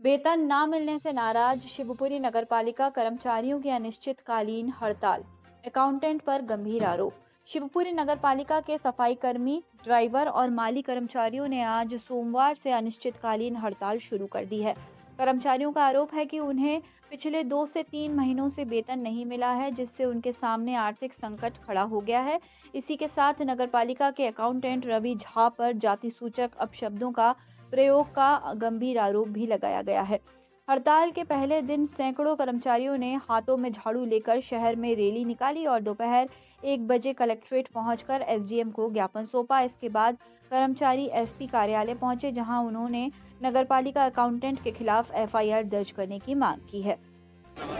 वेतन न मिलने से नाराज शिवपुरी नगरपालिका कर्मचारियों की अनिश्चितकालीन हड़ताल। अकाउंटेंट पर गंभीर आरोप। शिवपुरी नगरपालिका के सफाई कर्मी, ड्राइवर और माली कर्मचारियों ने आज सोमवार से अनिश्चितकालीन हड़ताल शुरू कर दी है। कर्मचारियों का आरोप है कि उन्हें पिछले 2 से 3 महीनों से वेतन नहीं मिला है, जिससे उनके सामने आर्थिक संकट खड़ा हो गया है। इसी के साथ नगरपालिका के अकाउंटेंट रवि झा पर जाति सूचक अपशब्दों का प्रयोग का गंभीर आरोप भी लगाया गया है। हड़ताल के पहले दिन सैकड़ों कर्मचारियों ने हाथों में झाड़ू लेकर शहर में रैली निकाली और दोपहर 1 बजे कलेक्ट्रेट पहुंचकर एसडीएम को ज्ञापन सौंपा। इसके बाद कर्मचारी एसपी कार्यालय पहुंचे, जहां उन्होंने नगरपालिका अकाउंटेंट के खिलाफ एफआईआर दर्ज करने की मांग की है।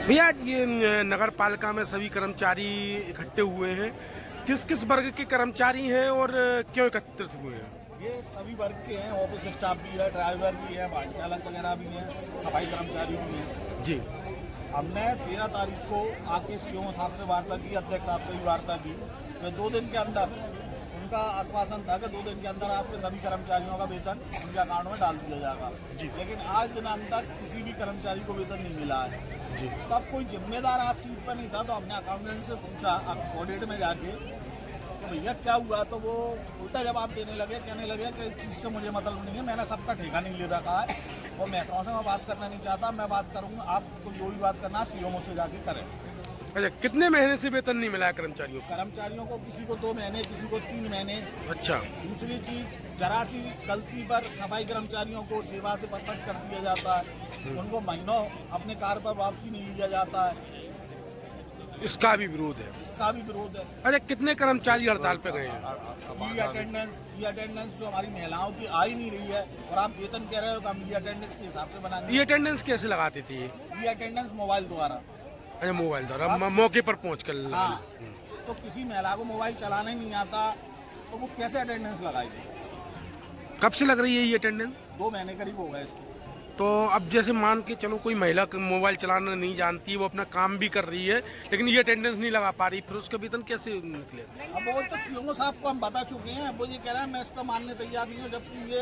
भैया, ये नगर पालिका में सभी कर्मचारी इकट्ठे हुए हैं। किस किस वर्ग के कर्मचारी हैं और क्यों एकत्रित हुए हैं? ये सभी वर्ग के हैं। ऑफिस स्टाफ भी है, ड्राइवर भी है, वाहन चालक वगैरह भी हैं, सफाई कर्मचारी भी हैं। जी, हमने 13 तारीख को आके सीओ साहब से वार्ता की, अध्यक्ष साहब से भी वार्ता की। तो 2 दिन के अंदर उनका आश्वासन था कि 2 दिन के अंदर आपके सभी कर्मचारियों का वेतन उनके अकाउंट में डाल दिया जाएगा। जी, लेकिन आज दिनांक तक किसी भी कर्मचारी को वेतन नहीं मिला है। जी, तब कोई जिम्मेदार आज सीट पर नहीं था, तो हमने अकाउंटेंट से पूछा ऑडिट में जाके, तो भैया क्या हुआ? तो वो उल्टा जवाब देने लगे, कहने लगे कि इस चीज़ से मुझे मतलब नहीं है, मैंने सबका ठेका नहीं ले रखा है और मेट्रो से मैं बात करना नहीं चाहता। मैं बात करूंगा, आपको जो भी बात करना सीओ से जाके करें। अच्छा, कितने महीने से वेतन नहीं मिला है कर्मचारियों को? कर्मचारियों को किसी को 2 महीने, किसी को 3 महीने। अच्छा, दूसरी चीज, जरा सी गलती पर सफाई कर्मचारियों को सेवा से बर्खास्त कर दिया जाता है। उनको महीनों अपने कार्य पर वापसी नहीं लिया जाता है। इसका भी विरोध है। इसका भी विरोध है। अच्छा, कितने कर्मचारी हड़ताल पे गए हैं? ई अटेंडेंस जो हमारी महिलाओं की आ ही नहीं रही है, और आप वेतन कह रहे हो तो हम ई अटेंडेंस के हिसाब से बनाएंगे। ये अटेंडेंस कैसे लगाती थी? ई अटेंडेंस मोबाइल द्वारा। अच्छा, मोबाइल द्वारा मौके पर पहुँच कर। हाँ, तो किसी महिला को मोबाइल चलाने नहीं आता तो वो कैसे अटेंडेंस लगाएगी? कब से लग रही है ये अटेंडेंस? 2 महीने करीब हो गए इसको। तो अब जैसे मान के चलो कोई महिला मोबाइल चलाना नहीं जानती, वो अपना काम भी कर रही है, लेकिन ये अटेंडेंस नहीं लगा पा रही, फिर उसका वेतन कैसे निकलेगा? अब वो तो सीओ साहब को हम बता चुके हैं। वो ये कह रहे हैं मैं इस पर मानने तैयार नहीं हूँ, जबकि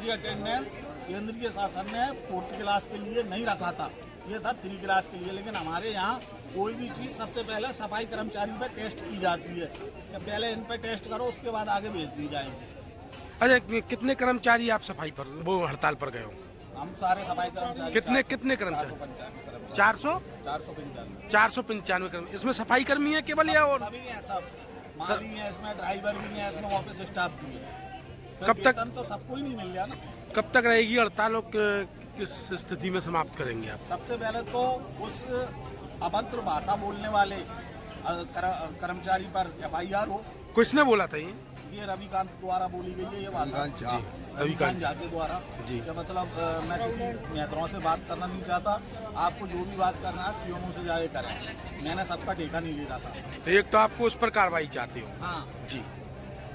ये अटेंडेंस केंद्रीय शासन ने 4th क्लास के लिए नहीं रखा था, ये था 3 क्लास के लिए। लेकिन हमारे यहाँ कोई भी चीज़ सबसे पहले सफाई कर्मचारी पे टेस्ट की जाती है कि पहले इन पे टेस्ट करो, उसके बाद आगे भेज दी जाएगी। अच्छा, कितने कर्मचारी आप सफाई पर वो हड़ताल पर गए हो? हम सारे सफाई कर्मचारी कितने कर्मचारी? 495। 495 कर्मी। इसमें सफाई कर्मी है केवल या और? सभी हैं, सब माली हैं इसमें, ड्राइवर भी हैं इसमें, ऑफिस स्टाफ भी है। कब तक? तो सबको ही नहीं मिल गया ना। कब तक रहेगी हड़ताल और किस स्थिति में समाप्त करेंगे आप? सबसे पहले तो उस अभद्र भाषा बोलने वाले कर्मचारी पर एफआईआर हो। किसने बोला था ये रविकांत द्वारा बोली गई है ये भाषा। रविकांत झा के द्वारा जी। कि मतलब मैं किसी नेताओं से बात करना नहीं चाहता, आपको जो भी बात करना है सीओ से जाके करें, मैंने सबका ठेका नहीं ले रहा था। एक तो आपको उस पर कार्रवाई चाहते हो? हाँ जी।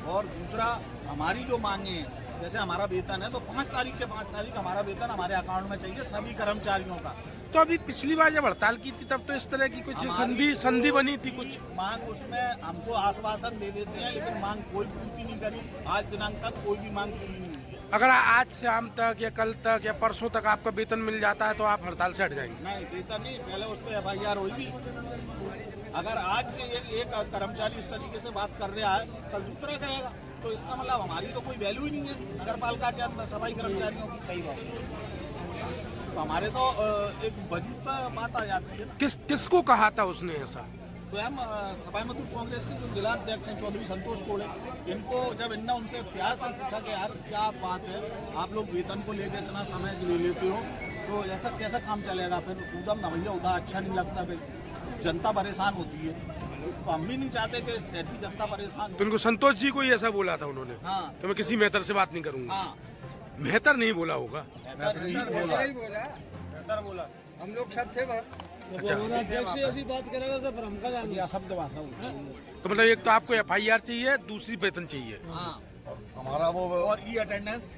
और दूसरा, हमारी जो मांगे हैं, जैसे हमारा वेतन है तो 5 तारीख के 5 तारीख हमारा वेतन हमारे अकाउंट में चाहिए सभी कर्मचारियों का। तो अभी पिछली बार जब हड़ताल की थी तब तो इस तरह की कुछ संधि बनी थी कुछ मांग, उसमें हमको आश्वासन दे देते हैं, लेकिन मांग कोई पूर्ति नहीं करी। आज दिनांक तक कोई भी मांग पूरी नहीं हुई है। अगर आज शाम तक या कल तक या परसों तक आपका वेतन मिल जाता है तो आप हड़ताल से हट जाएंगे? नहीं, वेतन नहीं, पहले उस पर एफआईआर होगी। अगर आज एक कर्मचारी इस तरीके से बात कर रहा है, कल दूसरा करेगा, तो इसका मतलब हमारी तो कोई वैल्यू ही नहीं है नगर पालिका के अंदर सफाई कर्मचारियों की। सही बात। तो हमारे तो एक वजूद बात आ जाती है। किसको कहा था उसने ऐसा? स्वयं सफाई मजदूर कांग्रेस के जो जिला अध्यक्ष हैं चौधरी संतोष कोड़े, इनको जब इनने उनसे प्यार से पूछा कि यार क्या बात है, आप लोग वेतन को लेकर इतना समय ले लेते हो, तो ऐसा कैसा काम चलेगा? फिर उदम नवैया होता, अच्छा नहीं लगता, फिर जनता परेशान होती है। तो हम भी नहीं चाहते कि शहर की जनता परेशान हो। तो उनको संतोष जी को ही ऐसा बोला था उन्होंने? हाँ, तो मैं किसी मेहतर से बात नहीं करूंगा। हाँ, मेहतर नहीं बोला होगा। बेहतर बोला। हम लोग सब थे। अच्छा, अध्यक्ष ऐसी बात करेगा तो फिर हमका जाना। शब्द भाषा तो मतलब एक तो आपको एफआईआर चाहिए, दूसरी वेतन चाहिए। हाँ, हमारा वो और ई अटेंडेंस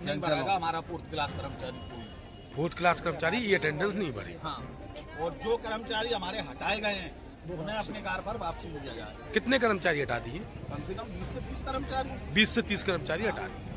नहीं भरेगा हमारा 4th क्लास कर्मचारी कोई। 4th क्लास कर्मचारी ये अटेंडेंस नहीं भरे। हाँ, और जो कर्मचारी हमारे हटाए गए हैं उन्हें अपने कार पर वापसी लिया जाए। कितने कर्मचारी हटा दिए? कम से कम 20 से 30 कर्मचारी। 20 से 30 कर्मचारी हटा दिए।